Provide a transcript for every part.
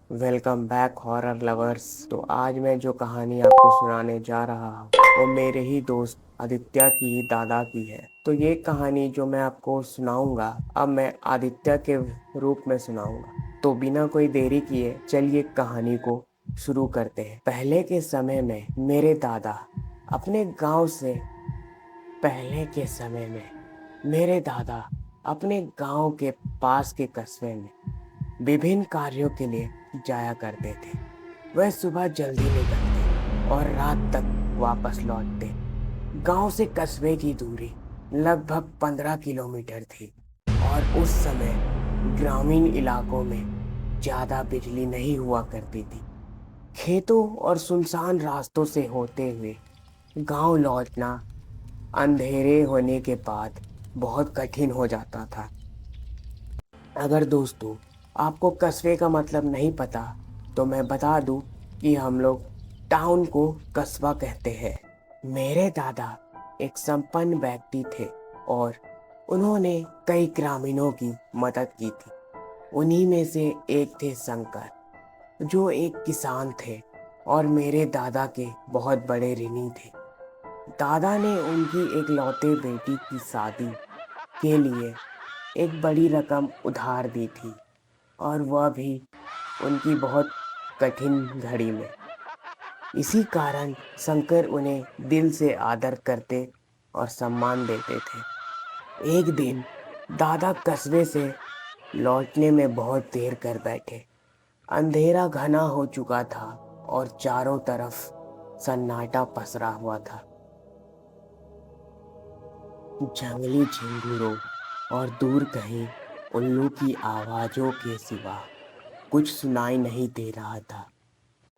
Welcome back horror lovers. तो आज मैं जो कहानी आपको सुनाने जा रहा हूँ वो मेरे ही दोस्त आदित्य की ही दादा की है। तो ये कहानी जो मैं आपको सुनाऊंगा अब मैं आदित्य के रूप में सुनाऊंगा। तो बिना कोई देरी किए चलिए कहानी को शुरू करते हैं। पहले के समय में मेरे दादा अपने गांव से पहले के समय में मेरे दादा अपने गांव के पास के कस्बे में विभिन्न कार्यों के लिए जाया करते थे। वह सुबह जल्दी निकलते और रात तक वापस लौटते। गांव से कस्बे की दूरी लगभग 15 किलोमीटर थी और उस समय ग्रामीण इलाकों में ज्यादा बिजली नहीं हुआ करती थी। खेतों और सुनसान रास्तों से होते हुए गांव लौटना अंधेरे होने के बाद बहुत कठिन हो जाता था। अगर दोस्तों आपको कस्बे का मतलब नहीं पता तो मैं बता दूं कि हम लोग टाउन को कस्बा कहते हैं। मेरे दादा एक संपन्न व्यक्ति थे और उन्होंने कई ग्रामीणों की मदद की थी। उन्हीं में से एक थे शंकर, जो एक किसान थे और मेरे दादा के बहुत बड़े ऋणी थे। दादा ने उनकी एक लौते बेटी की शादी के लिए एक बड़ी रकम उधार दी थी और वह भी उनकी बहुत कठिन घड़ी में। इसी कारण शंकर उन्हें दिल से आदर करते और सम्मान देते थे। एक दिन दादा कस्बे से लौटने में बहुत देर कर बैठे। अंधेरा घना हो चुका था और चारों तरफ सन्नाटा पसरा हुआ था। जंगली झिंगुरों और दूर कहीं उल्लू की आवाजों के सिवा कुछ सुनाई नहीं दे रहा था।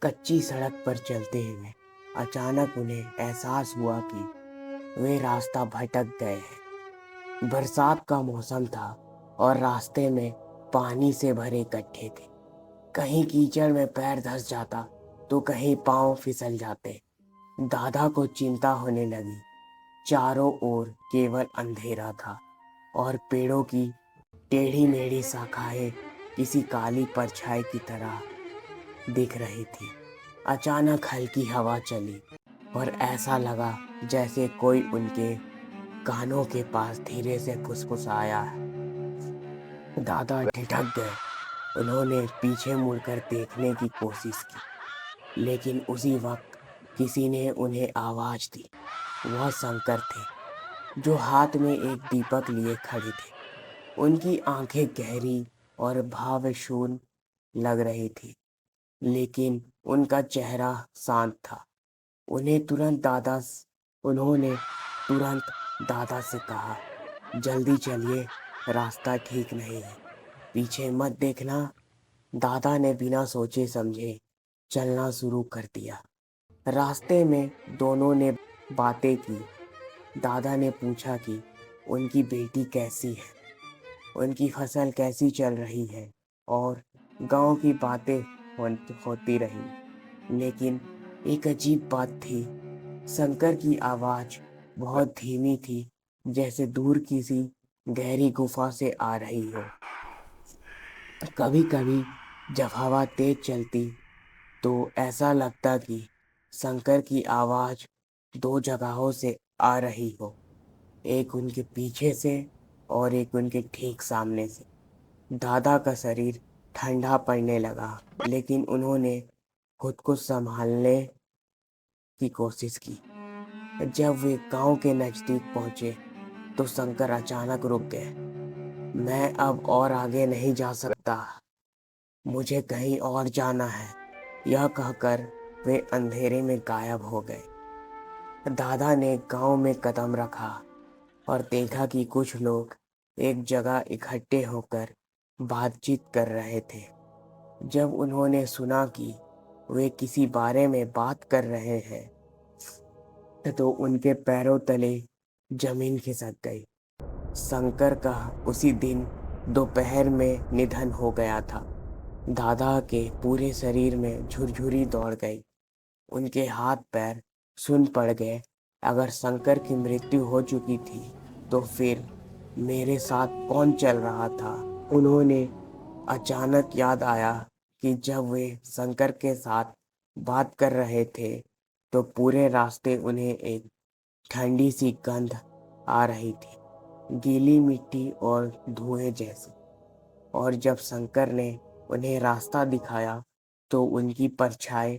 कच्ची सड़क पर चलते हुए अचानक उन्हें एहसास हुआ कि वे रास्ता भटक गए हैं। बरसात का मौसम था और रास्ते में पानी से भरे गड्ढे थे। कहीं कीचड़ में पैर धंस जाता तो कहीं पांव फिसल जाते। दादा को चिंता होने लगी। चारों ओर केवल अंधेरा था और पेड़ों की टेढ़ी मेढ़ी शाखाएं किसी काली परछाई की तरह दिख रही थी। अचानक हल्की हवा चली और ऐसा लगा जैसे कोई उनके कानों के पास धीरे से फुसफुसाया है। दादा ठिठक गए। उन्होंने पीछे मुड़कर देखने की कोशिश की, लेकिन उसी वक्त किसी ने उन्हें आवाज दी। वह शंकर थे, जो हाथ में एक दीपक लिए खड़े थे। उनकी आंखें गहरी और भावशून्य लग रही थी, लेकिन उनका चेहरा शांत था। उन्होंने तुरंत दादा से कहा, जल्दी चलिए, रास्ता ठीक नहीं है, पीछे मत देखना। दादा ने बिना सोचे समझे चलना शुरू कर दिया। रास्ते में दोनों ने बातें की। दादा ने पूछा कि उनकी बेटी कैसी है, उनकी फसल कैसी चल रही है और गांव की बातें होती रही। लेकिन एक अजीब बात थी, शंकर की आवाज बहुत धीमी थी, जैसे दूर किसी गहरी गुफा से आ रही हो। कभी कभी जब हवा तेज चलती तो ऐसा लगता कि शंकर की आवाज दो जगहों से आ रही हो, एक उनके पीछे से और एक उनके ठीक सामने से। दादा का शरीर ठंडा पड़ने लगा, लेकिन उन्होंने खुद को संभालने की कोशिश की। जब वे गांव के नजदीक पहुंचे तो शंकर अचानक रुक गए। मैं अब और आगे नहीं जा सकता, मुझे कहीं और जाना है, यह कहकर वे अंधेरे में गायब हो गए। दादा ने गांव में कदम रखा और देखा कि कुछ लोग एक जगह इकट्ठे होकर बातचीत कर रहे थे। जब उन्होंने सुना कि वे किसी बारे में बात कर रहे हैं तो उनके पैरों तले जमीन खिसक गई। शंकर का उसी दिन दोपहर में निधन हो गया था। दादा के पूरे शरीर में झुरझुरी दौड़ गई। उनके हाथ पैर सुन पड़ गए। अगर शंकर की मृत्यु हो चुकी थी तो फिर मेरे साथ कौन चल रहा था। उन्होंने अचानक याद आया कि जब वे शंकर के साथ बात कर रहे थे तो पूरे रास्ते उन्हें एक ठंडी सी गंध आ रही थी, गीली मिट्टी और धुएं जैसी। और जब शंकर ने उन्हें रास्ता दिखाया तो उनकी परछाई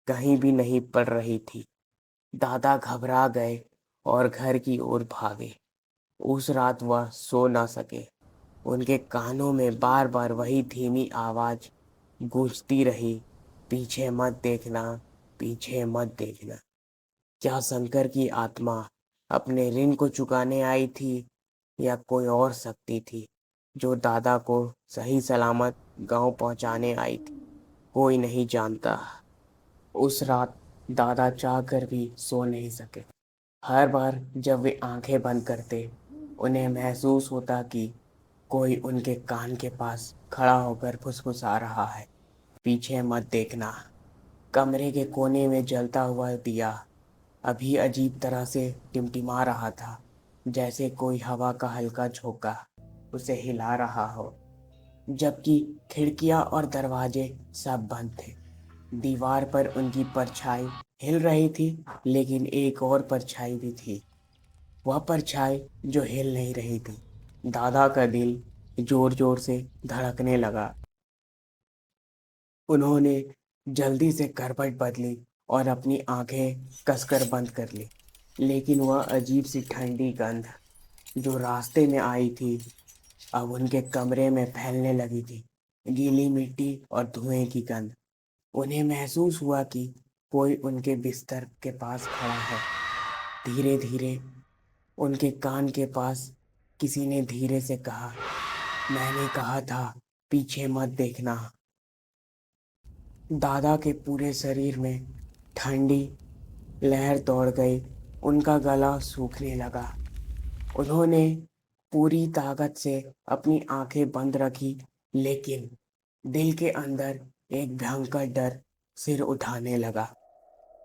कहीं भी नहीं पड़ रही थी। दादा घबरा गए और घर की ओर भागे। उस रात वह सो न सके। उनके कानों में बार बार वही धीमी आवाज गूंजती रही, पीछे मत देखना, पीछे मत देखना। क्या शंकर की आत्मा अपने ऋण को चुकाने आई थी या कोई और शक्ति थी जो दादा को सही सलामत गांव पहुंचाने आई थी? कोई नहीं जानता। उस रात दादा चाह कर भी सो नहीं सके। हर बार जब वे आंखें बंद करते उन्हें महसूस होता कि कोई उनके कान के पास खड़ा होकर फुसफुसा रहा है, पीछे मत देखना। कमरे के कोने में जलता हुआ दिया अभी अजीब तरह से टिमटिमा रहा था, जैसे कोई हवा का हल्का झोंका उसे हिला रहा हो। जबकि खिड़कियां और दरवाजे सब बंद थे। दीवार पर उनकी परछाई हिल रही थी, लेकिन एक और परछाई भी थी, वह परछाई जो हिल नहीं रही थी। दादा का दिल जोर जोर से धड़कने लगा। उन्होंने जल्दी से करवट बदली और अपनी आंखें कसकर बंद कर ली, लेकिन वह अजीब सी ठंडी गंध जो रास्ते में आई थी अब उनके कमरे में फैलने लगी थी। गीली मिट्टी और धुएं की गंध। उन्हें महसूस हुआ कि कोई उनके बिस्तर के पास खड़ा है। धीरे धीरे उनके कान के पास किसी ने धीरे से कहा, मैंने कहा था पीछे मत देखना। दादा के पूरे शरीर में ठंडी लहर दौड़ गई। उनका गला सूखने लगा। उन्होंने पूरी ताकत से अपनी आंखें बंद रखी, लेकिन दिल के अंदर एक भयंकर डर सिर उठाने लगा।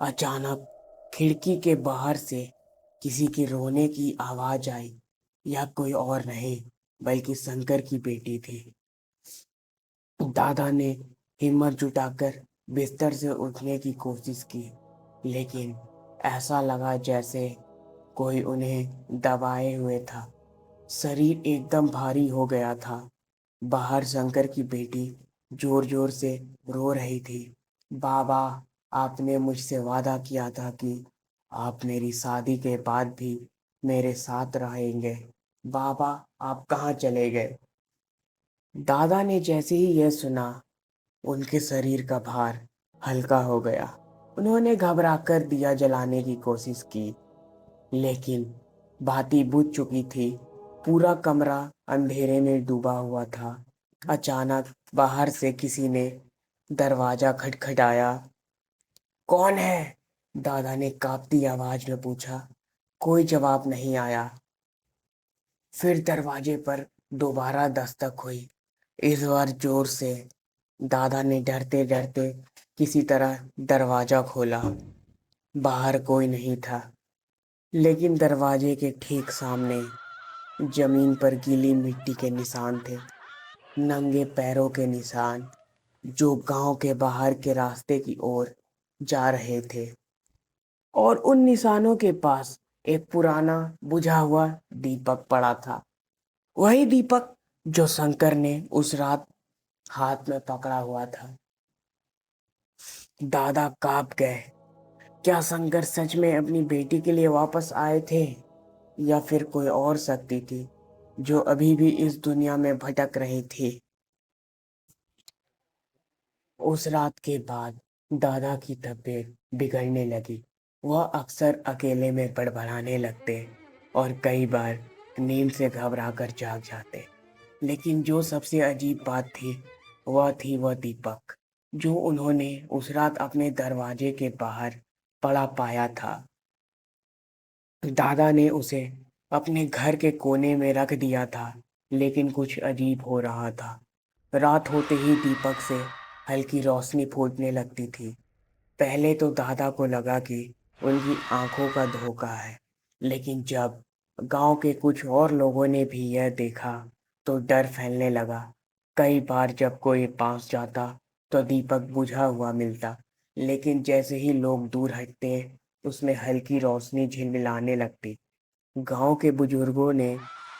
अचानक खिड़की के बाहर से किसी के रोने की आवाज आई। यह कोई और नहीं बल्कि शंकर की बेटी थी। दादा ने हिम्मत जुटाकर बिस्तर से उठने की कोशिश की, लेकिन ऐसा लगा जैसे कोई उन्हें दबाए हुए था। शरीर एकदम भारी हो गया था। बाहर शंकर की बेटी जोर जोर से रो रही थी। बाबा, आपने मुझसे वादा किया था कि आप मेरी शादी के बाद भी मेरे साथ रहेंगे। बाबा, आप कहाँ चले गए? दादा ने जैसे ही यह सुना, उनके शरीर का भार हल्का हो गया। उन्होंने घबराकर दिया जलाने की कोशिश की, लेकिन बाती बुझ चुकी थी। पूरा कमरा अंधेरे में डूबा हुआ था। अचानक बाहर से किसी ने दरवाजा खटखटाया। कौन है? दादा ने कांपती आवाज में पूछा। कोई जवाब नहीं आया। फिर दरवाजे पर दोबारा दस्तक हुई, इस बार जोर से। दादा ने डरते डरते किसी तरह दरवाजा खोला। बाहर कोई नहीं था, लेकिन दरवाजे के ठीक सामने जमीन पर गीली मिट्टी के निशान थे, नंगे पैरों के निशान जो गांव के बाहर के रास्ते की ओर जा रहे थे। और उन निशानों के पास एक पुराना बुझा हुआ दीपक पड़ा था, वही दीपक जो शंकर ने उस रात हाथ में पकड़ा हुआ था। दादा कांप गए। क्या शंकर सच में अपनी बेटी के लिए वापस आए थे, या फिर कोई और शक्ति थी जो अभी भी इस दुनिया में भटक रही थी? उस रात के बाद दादा की तबीयत बिगड़ने लगी। वह अक्सर अकेले में बड़बड़ाने लगते और कई बार नींद से घबराकर जाग जाते। लेकिन जो सबसे अजीब बात थी वह दीपक जो उन्होंने उस रात अपने दरवाजे के बाहर पड़ा पाया था। दादा ने उसे अपने घर के कोने में रख दिया था, लेकिन कुछ अजीब हो रहा था। रात होते ही दीपक से हल्की रोशनी फूटने लगती थी। पहले तो दादा को लगा कि उनकी आंखों का धोखा है, लेकिन जब गांव के कुछ और लोगों ने भी यह देखा तो डर फैलने लगा। कई बार जब कोई पास जाता तो दीपक बुझा हुआ मिलता, लेकिन जैसे ही लोग दूर हटते उसमें हल्की रोशनी झिलमिलाने लगती। गांव के बुजुर्गों ने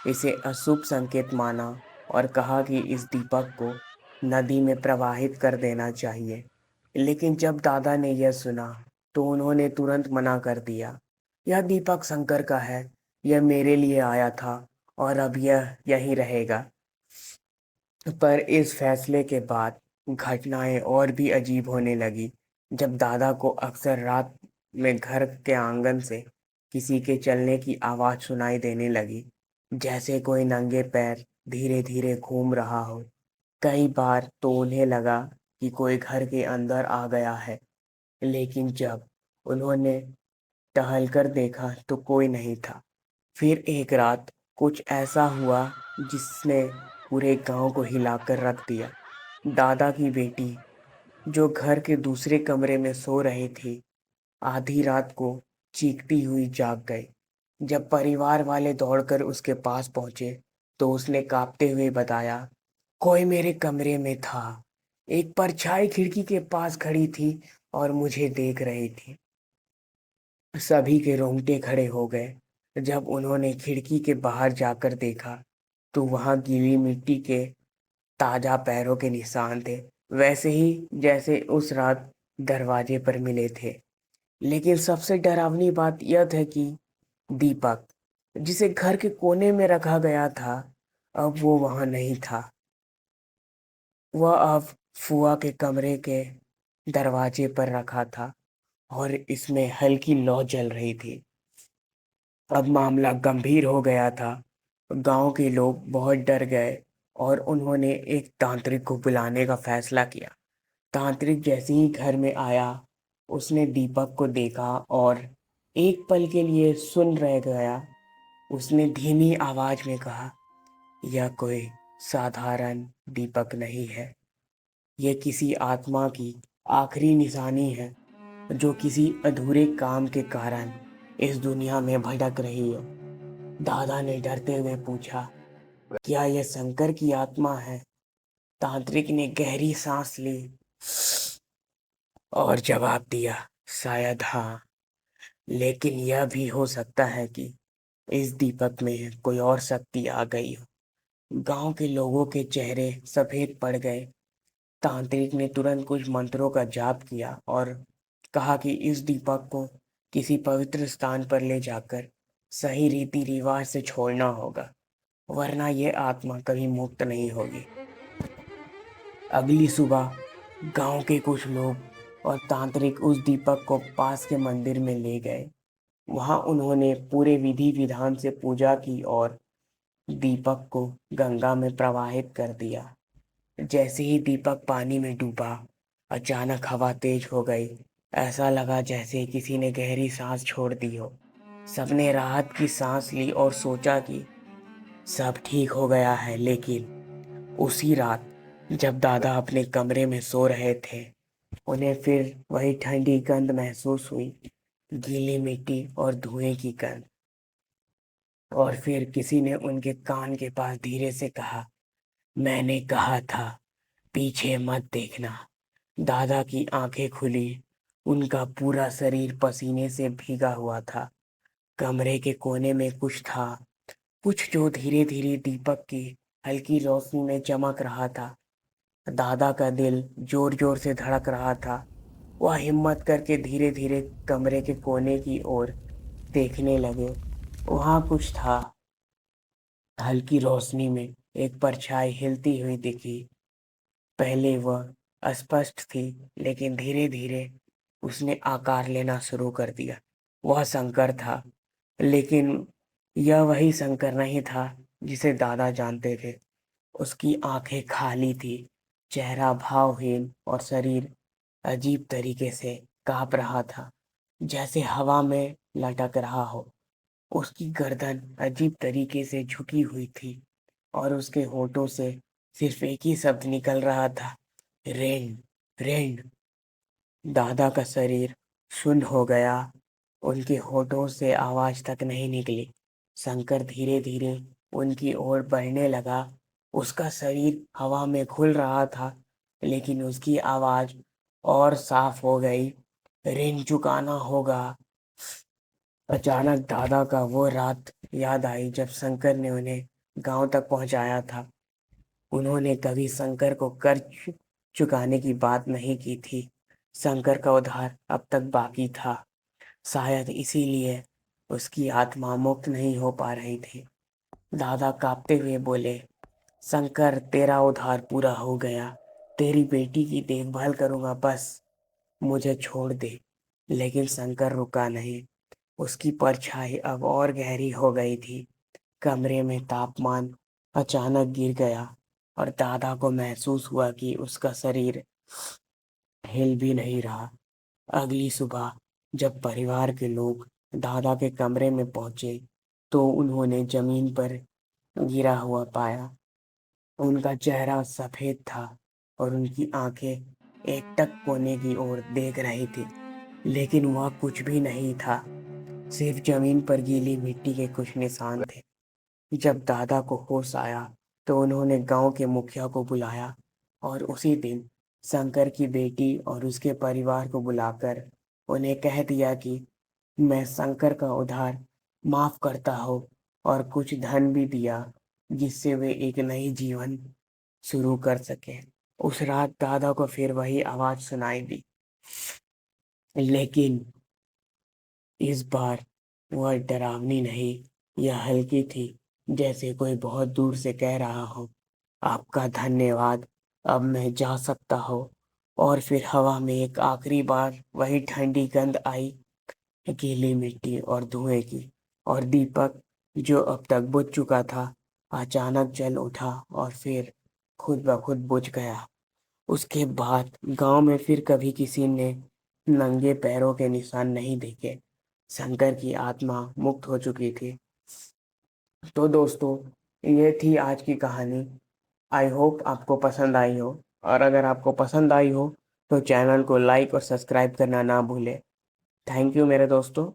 इसे अशुभ संकेत माना और कहा कि इस दीपक को नदी में प्रवाहित कर देना चाहिए। लेकिन जब दादा ने यह सुना तो उन्होंने तुरंत मना कर दिया। यह दीपक शंकर का है, यह मेरे लिए आया था और अब यह यहीं रहेगा। पर इस फैसले के बाद घटनाएं और भी अजीब होने लगी। जब दादा को अक्सर रात में घर के आंगन से किसी के चलने की आवाज सुनाई देने लगी, जैसे कोई नंगे पैर धीरे धीरे घूम रहा हो। कई बार तो उन्हें लगा कि कोई घर के अंदर आ गया है, लेकिन जब उन्होंने टहलकर देखा तो कोई नहीं था। फिर एक रात कुछ ऐसा हुआ जिसने पूरे गांव को हिलाकर रख दिया। दादा की बेटी, जो घर के दूसरे कमरे में सो रही थी, आधी रात को चीखती हुई जाग गई। जब परिवार वाले दौड़कर उसके पास पहुंचे तो उसने कांपते हुए बताया, कोई मेरे कमरे में था। एक परछाई खिड़की के पास खड़ी थी और मुझे देख रही थी। सभी के रोंगटे खड़े हो गए जब उन्होंने खिड़की के बाहर जाकर देखा तो वहां गीली मिट्टी के ताजा पैरों के निशान थे, वैसे ही जैसे उस रात दरवाजे पर मिले थे। लेकिन सबसे डरावनी बात यह थी कि दीपक, जिसे घर के कोने में रखा गया था, अब वो वहां नहीं था। वह अब फुआ के कमरे के दरवाजे पर रखा था और इसमें हल्की लौ जल रही थी। अब मामला गंभीर हो गया था। गांव के लोग बहुत डर गए और उन्होंने एक तांत्रिक को बुलाने का फैसला किया। तांत्रिक जैसे ही घर में आया, उसने दीपक को देखा और एक पल के लिए सुन रह गया। उसने धीमी आवाज में कहा, यह कोई साधारण दीपक नहीं है। यह किसी आत्मा की आखिरी निशानी है, जो किसी अधूरे काम के कारण इस दुनिया में भटक रही है। दादा ने डरते हुए पूछा, क्या यह शंकर की आत्मा है? तांत्रिक ने गहरी सांस ली और जवाब दिया, शायद हाँ, लेकिन यह भी हो सकता है कि इस दीपक में कोई और शक्ति आ गई हो। गांव के लोगों के चेहरे सफेद पड़ गए। तांत्रिक ने तुरंत कुछ मंत्रों का जाप किया और कहा कि इस दीपक को किसी पवित्र स्थान पर ले जाकर सही रीति रिवाज से छोड़ना होगा, वरना यह आत्मा कभी मुक्त नहीं होगी। अगली सुबह गांव के कुछ लोग और तांत्रिक उस दीपक को पास के मंदिर में ले गए। वहां उन्होंने पूरे विधि विधान से पूजा की और दीपक को गंगा में प्रवाहित कर दिया। जैसे ही दीपक पानी में डूबा, अचानक हवा तेज हो गई। ऐसा लगा जैसे किसी ने गहरी सांस छोड़ दी हो। सबने राहत की सांस ली और सोचा कि सब ठीक हो गया है। लेकिन उसी रात जब दादा अपने कमरे में सो रहे थे, उन्हें फिर वही ठंडी गंध महसूस हुई, गीली मिट्टी और धुएं की गंध। और फिर किसी ने उनके कान के पास धीरे से कहा, मैंने कहा था पीछे मत देखना। दादा की आंखें खुली। उनका पूरा शरीर पसीने से भीगा हुआ था। कमरे के कोने में कुछ था, कुछ जो धीरे धीरे दीपक की हल्की रोशनी में चमक रहा था। दादा का दिल जोर जोर से धड़क रहा था। वह हिम्मत करके धीरे धीरे कमरे के कोने की ओर देखने लगे। वहां कुछ था। हल्की रोशनी में एक परछाई हिलती हुई दिखी। पहले वह अस्पष्ट थी, लेकिन धीरे धीरे उसने आकार लेना शुरू कर दिया। वह शंकर था, लेकिन यह वही शंकर नहीं था जिसे दादा जानते थे। उसकी आंखें खाली थी, चेहरा भावहीन और शरीर अजीब तरीके से कांप रहा था, जैसे हवा में लटक रहा हो। उसकी गर्दन अजीब तरीके से झुकी हुई थी और उसके होठों से सिर्फ एक ही शब्द निकल रहा था, रेन, रेन। दादा का शरीर सुन्न हो गया। उनके होठों से आवाज तक नहीं निकली। शंकर धीरे धीरे उनकी ओर बढ़ने लगा। उसका शरीर हवा में खुल रहा था लेकिन उसकी आवाज और साफ हो गई। ऋण चुकाना होगा। अचानक दादा का वो रात याद आई जब शंकर ने उन्हें गांव तक पहुंचाया था। उन्होंने कभी शंकर को कर्ज चुकाने की बात नहीं की थी। शंकर का उधार अब तक बाकी था। शायद इसीलिए उसकी आत्मा मुक्त नहीं हो पा रही थी। दादा कांपते हुए बोले, शंकर, तेरा उधार पूरा हो गया। तेरी बेटी की देखभाल करूंगा, बस मुझे छोड़ दे। लेकिन शंकर रुका नहीं। उसकी परछाई अब और गहरी हो गई थी। कमरे में तापमान अचानक गिर गया और दादा को महसूस हुआ कि उसका शरीर हिल भी नहीं रहा। अगली सुबह जब परिवार के लोग दादा के कमरे में पहुंचे तो उन्होंने जमीन पर गिरा हुआ पाया। उनका चेहरा सफेद था और उनकी आंखें एकटक कोने की ओर देख रही थी, लेकिन वह कुछ भी नहीं था। सिर्फ जमीन पर गीली मिट्टी के कुछ निशान थे। जब दादा को होश आया तो उन्होंने गांव के मुखिया को बुलाया और उसी दिन शंकर की बेटी और उसके परिवार को बुलाकर उन्हें कह दिया कि मैं शंकर का उधार माफ करता हूँ और कुछ धन भी दिया जिससे वे एक नई जीवन शुरू कर सके। उस रात दादा को फिर वही आवाज सुनाई दी, लेकिन इस बार वह डरावनी नहीं, यह हल्की थी, जैसे कोई बहुत दूर से कह रहा हो, आपका धन्यवाद, अब मैं जा सकता हूँ। और फिर हवा में एक आखिरी बार वही ठंडी गंध आई, गीली मिट्टी और धुएं की। और दीपक जो अब तक बुझ चुका था अचानक जल उठा और फिर खुद ब खुद बुझ गया। उसके बाद गांव में फिर कभी किसी ने नंगे पैरों के निशान नहीं देखे। शंकर की आत्मा मुक्त हो चुकी थी। तो दोस्तों, ये थी आज की कहानी। आई होप आपको पसंद आई हो, और अगर आपको पसंद आई हो तो चैनल को लाइक और सब्सक्राइब करना ना भूलें। थैंक यू मेरे दोस्तों।